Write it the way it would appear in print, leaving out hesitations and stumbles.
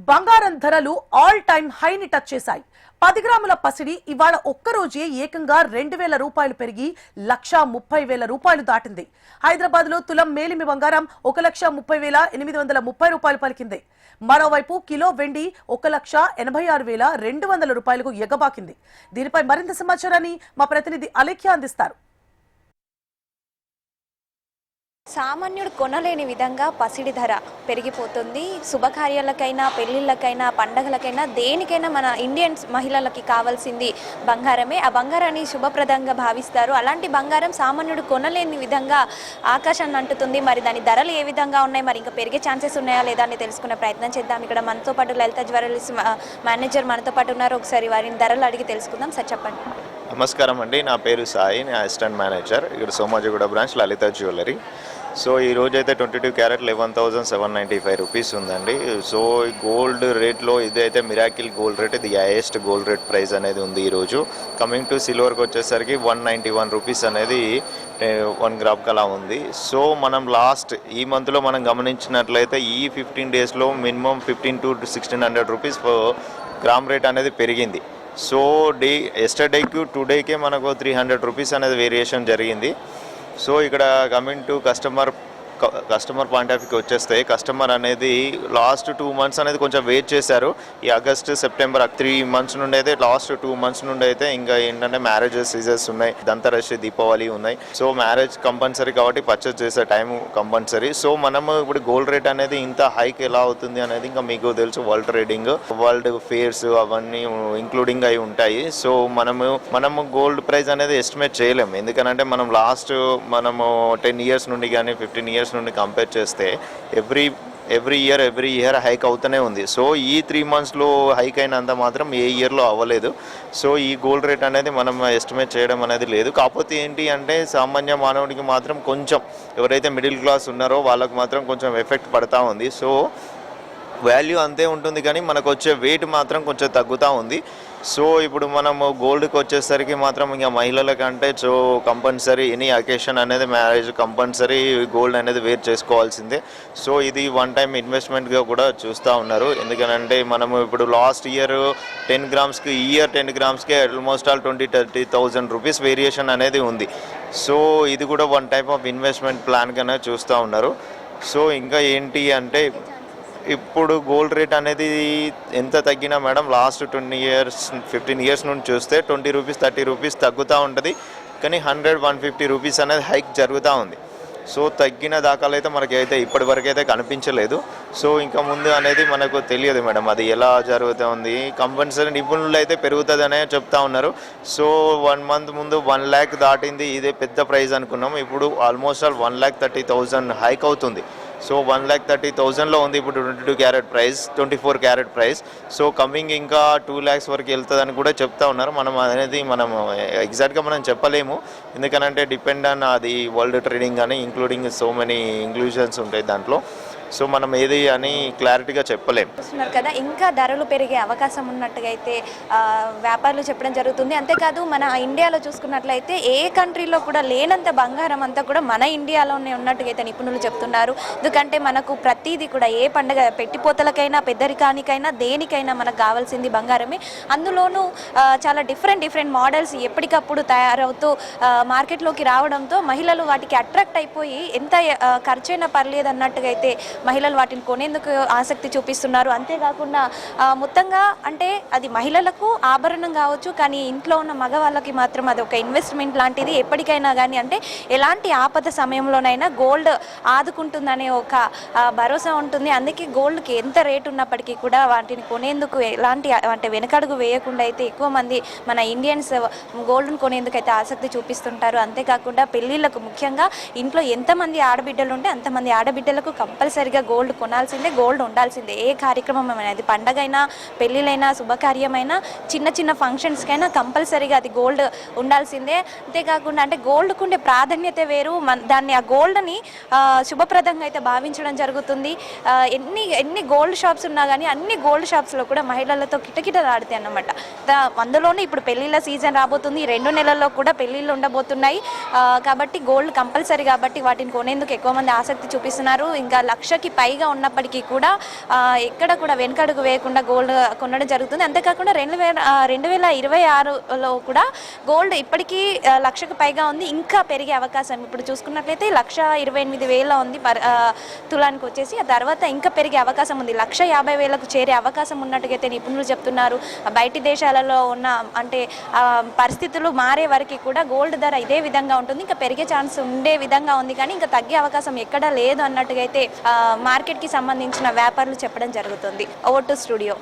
బంగారం ధరలు all time హైని touch చేశాయి. 10 గ్రాముల పసిడి ఇవాళ ఒక్కరోజే ఏకంగా 2,000 రూపాయలు పెరిగి 1,30,000 రూపాయలు దాటింది. హైదరాబాద్ లో తులం మేలిమి బంగారం 1,30,830 రూపాయలు పలికింది. మరోవైపు కిలో వెండి 1,86,200 రూపాయలకు ఎగబాకింది. దీనిపై మరింత సమాచారాన్ని మా ప్రతినిధి అలేఖ్య అందిస్తారు. సామాన్యుడు కొనలేని విధంగా పసిడి ధర పెరిగిపోతుంది. శుభకార్యాలకైనా, పెళ్లిళ్ళకైనా, పండగలకైనా, దేనికైనా మన ఇండియన్స్ మహిళలకి కావాల్సింది బంగారమే. ఆ బంగారాన్ని శుభప్రదంగా భావిస్తారు. అలాంటి బంగారం సామాన్యుడు కొనలేని విధంగా ఆకాశాన్ని అంటుతుంది. మరి దాని ధరలు ఏ విధంగా ఉన్నాయి, మరి ఇంకా పెరిగే ఛాన్సెస్ ఉన్నాయా లేదా అని తెలుసుకునే ప్రయత్నం చేద్దాం. ఇక్కడ మనతో పాటు లలిత జ్యువెలరీస్ మేనేజర్ మనతో పాటు ఉన్నారు. ఒకసారి వారిని ధరలు అడిగి తెలుసుకుందాం. సార్ చెప్పండి. నమస్కారం అండి, నా పేరు సాయి, నేను అసిస్టెంట్ మేనేజర్ ఇక్కడ సోమాజిగూడ బ్రాంచ్ లలిత జ్యువెలరీ. సో ఈ రోజు అయితే 22 క్యారెట్ 11,795 రూపీస్ ఉందండి. సో గోల్డ్ రేట్లో ఇదైతే మిరాకిల్ గోల్డ్ రేట్, ఇది హైయెస్ట్ గోల్డ్ రేట్ ప్రైస్ అనేది ఉంది ఈరోజు. కమింగ్ టు సిల్వర్కి వచ్చేసరికి 191 రూపీస్ అనేది 1 గ్రామ్కి అలా ఉంది. సో మనం లాస్ట్ ఈ మంత్లో మనం గమనించినట్లయితే ఈ 15 డేస్లో minimum 15 to 1,600 rupees gram rate అనేది పెరిగింది. సో ఎస్టర్డేకి టుడేకే మనకు 300 రూపీస్ అనేది వేరియేషన్ జరిగింది. సో ఇక్కడ coming to customer point of వ్యూకి వచ్చేస్తే, కస్టమర్ అనేది లాస్ట్ 2 మంత్స్ అనేది కొంచెం వెయిట్ చేశారు. ఈ ఆగస్ట్ సెప్టెంబర్ 3 మంత్స్ నుండి అయితే, లాస్ట్ 2 మంత్స్ నుండి అయితే ఇంకా ఏంటంటే మ్యారేజెస్ సీజన్స్ ఉన్నాయి, దంతరష్, దీపావళి ఉన్నాయి. సో మ్యారేజ్ కంపల్సరీ కాబట్టి పర్చేస్ చేసే టైం కంపల్సరీ. సో మనము ఇప్పుడు గోల్డ్ రేట్ అనేది ఇంత హైక్ ఎలా అవుతుంది అనేది ఇంకా మీకు తెలుసు, వరల్డ్ ట్రేడింగ్, వరల్డ్ ఫేర్స్ అవన్నీ ఇంక్లూడింగ్ అయి ఉంటాయి. సో మనము గోల్డ్ ప్రైస్ అనేది ఎస్టిమేట్ చేయలేము. ఎందుకంటే మనము 10 ఇయర్స్ నుండి కానీ 15 ఇయర్స్ నుండి కంపేర్ చేస్తే ఎవ్రీ ఇయర్ హైక్ అవుతూనే ఉంది. సో ఈ 3 మంత్స్లో హైక్ అయినంత మాత్రం ఏ ఇయర్లో అవ్వలేదు. సో ఈ గోల్డ్ రేట్ అనేది మనం ఎస్టిమేట్ చేయడం అనేది లేదు. కాకపోతే ఏంటి అంటే సామాన్య మానవుడికి మాత్రం కొంచెం, ఎవరైతే మిడిల్ క్లాస్ ఉన్నారో వాళ్ళకు మాత్రం కొంచెం ఎఫెక్ట్ పడతా ఉంది. సో వాల్యూ అంతే ఉంటుంది కానీ మనకు వచ్చే వెయిట్ మాత్రం కొంచెం తగ్గుతూ ఉంది. సో ఇప్పుడు మనము గోల్డ్కి వచ్చేసరికి మాత్రం ఇంకా మహిళలకంటే సో కంపల్సరీ ఎనీ అకేషన్ అనేది, మ్యారేజ్ కంపల్సరీ గోల్డ్ అనేది వేర్ చేసుకోవాల్సిందే. సో ఇది 1 టైం ఇన్వెస్ట్మెంట్గా కూడా చూస్తూ ఉన్నారు. ఎందుకంటే మనము ఇప్పుడు లాస్ట్ ఇయర్ 10 గ్రామ్స్కి, ఈ ఇయర్ 10 గ్రామ్స్కి ఆల్మోస్ట్ ఆల్ 20-30,000 రూపీస్ వేరియేషన్ అనేది ఉంది. సో ఇది కూడా 1 టైప్ ఆఫ్ ఇన్వెస్ట్మెంట్ ప్లాన్గానే చూస్తూ ఉన్నారు. సో ఇంకా ఏంటి అంటే ఇప్పుడు గోల్డ్ రేట్ అనేది ఎంత తగ్గినా మేడం, లాస్ట్ 15 ఇయర్స్ నుండి చూస్తే 20 రూపీస్ 30 రూపీస్ తగ్గుతూ ఉంటుంది. కానీ 100-150 రూపీస్ అనేది హైక్ జరుగుతూ ఉంది. సో తగ్గిన దాఖలు అయితే మనకైతే ఇప్పటి వరకు అయితే కనిపించలేదు. సో ఇంకా ముందు అనేది మనకు తెలియదు మేడం, అది ఎలా జరుగుతూ ఉంది. కంపల్సరీ నిపుణులు అయితే పెరుగుతుందనే చెప్తా ఉన్నారు. సో 1 మంత్ ముందు 1 lakh దాటింది, ఇదే పెద్ద ప్రైస్ అనుకున్నాం. ఇప్పుడు ఆల్మోస్ట్ ఆల్ 1,30,000 హైక్ అవుతుంది. సో 1,30,000లో ఉంది ఇప్పుడు 22 carrot price, 24 carrot price. So coming ఇంకా 2 lakhs వరకు వెళ్తుందని కూడా చెప్తా ఉన్నారు. మనం ఎగ్జాక్ట్గా మనం చెప్పలేము. ఎందుకనంటే డిపెండ్ ఆన్ అది వరల్డ్ ట్రేడింగ్ అని ఇంక్లూడింగ్ సో మెనీ ఇంక్లూజన్స్ ఉంటాయి దాంట్లో. సో మనం ఏది అని క్లారిటీగా చెప్పలేము కదా. ఇంకా ధరలు పెరిగే అవకాశం ఉన్నట్టుగా అయితే వ్యాపారులు చెప్పడం జరుగుతుంది. అంతేకాదు మన ఇండియాలో చూసుకున్నట్లయితే ఏ కంట్రీలో కూడా లేనంత బంగారం అంతా కూడా మన ఇండియాలోనే ఉన్నట్టుగా అయితే నిపుణులు చెప్తున్నారు. ఎందుకంటే మనకు ప్రతిదీ కూడా ఏ పండుగ పెట్టిపోతలకైనా, పెద్దరికానికైనా, దేనికైనా మనకు కావాల్సింది బంగారమే. అందులోనూ చాలా డిఫరెంట్ మోడల్స్ ఎప్పటికప్పుడు తయారవుతూ మార్కెట్లోకి రావడంతో మహిళలు వాటికి అట్రాక్ట్ అయిపోయి ఎంత ఖర్చైనా పర్లేదు అన్నట్టుగా అయితే మహిళలు వాటిని కొనేందుకు ఆసక్తి చూపిస్తున్నారు. అంతేకాకుండా మొత్తంగా అంటే అది మహిళలకు ఆభరణం కావచ్చు, కానీ ఇంట్లో ఉన్న మగవాళ్ళకి మాత్రం అది ఒక ఇన్వెస్ట్మెంట్ లాంటిది. ఎప్పటికైనా కానీ అంటే ఎలాంటి ఆపద సమయంలోనైనా గోల్డ్ ఆదుకుంటుందనే ఒక భరోసా ఉంటుంది. అందుకే గోల్డ్కి ఎంత రేటు ఉన్నప్పటికీ కూడా వాటిని కొనేందుకు ఎలాంటి అంటే వెనకడుగు వేయకుండా అయితే ఎక్కువ మంది మన ఇండియన్స్ గోల్డ్ను కొనేందుకు అయితే ఆసక్తి చూపిస్తుంటారు. అంతేకాకుండా పెళ్ళిళ్ళకు ముఖ్యంగా ఇంట్లో ఎంతమంది ఆడబిడ్డలు ఉంటే అంతమంది ఆడబిడ్డలకు కంపల్సరీగా గోల్డ్ కొనాల్సిందే, గోల్డ్ ఉండాల్సిందే. ఏ కార్యక్రమం అనేది, పండగైనా, పెళ్ళిళ్ళైనా, శుభకార్యమైనా, చిన్న ఫంక్షన్స్కైనా కంపల్సరీగా అది గోల్డ్ ఉండాల్సిందే. అంతేకాకుండా అంటే గోల్డ్కు ఉండే ప్రాధాన్యత వేరు. దాన్ని ఆ గోల్డ్ని శుభప్రదంగా అయితే భావించడం జరుగుతుంది. ఎన్ని గోల్డ్ షాప్స్ ఉన్నా కానీ అన్ని గోల్డ్ షాప్స్లో కూడా మహిళలతో కిటకిటలాడుతాయి అన్నమాట. అందులోనే ఇప్పుడు పెళ్ళిళ్ళ సీజన్ రాబోతుంది. 2 నెలల్లో కూడా పెళ్ళిళ్ళు ఉండబోతున్నాయి. కాబట్టి గోల్డ్ కంపల్సరీ కాబట్టి వాటిని కొనేందుకు ఎక్కువ మంది ఆసక్తి చూపిస్తున్నారు. ఇంకా 1,00,000 లక్షకి పైగా ఉన్నప్పటికీ కూడా ఎక్కడ కూడా వెనకడుగు వేయకుండా గోల్డ్ కొనడం జరుగుతుంది. అంతేకాకుండా 2026లో కూడా గోల్డ్ ఇప్పటికీ లక్షకు పైగా ఉంది, ఇంకా పెరిగే అవకాశం ఇప్పుడు చూసుకున్నట్లయితే 1,28,000 ఉంది తులానికి వచ్చేసి. ఆ తర్వాత ఇంకా పెరిగే అవకాశం ఉంది, 1,50,000కు చేరే అవకాశం ఉన్నట్టుగా అయితే నిపుణులు చెప్తున్నారు. బయటి దేశాలలో ఉన్న అంటే పరిస్థితులు మారే వరకు కూడా గోల్డ్ ధర ఇదే విధంగా ఉంటుంది, ఇంకా పెరిగే ఛాన్స్ ఉండే విధంగా ఉంది, కానీ ఇంకా తగ్గే అవకాశం ఎక్కడా లేదు అన్నట్టుగా అయితే మార్కెట్కి సంబంధించిన వ్యాపారులు చెప్పడం జరుగుతుంది. Over to studio.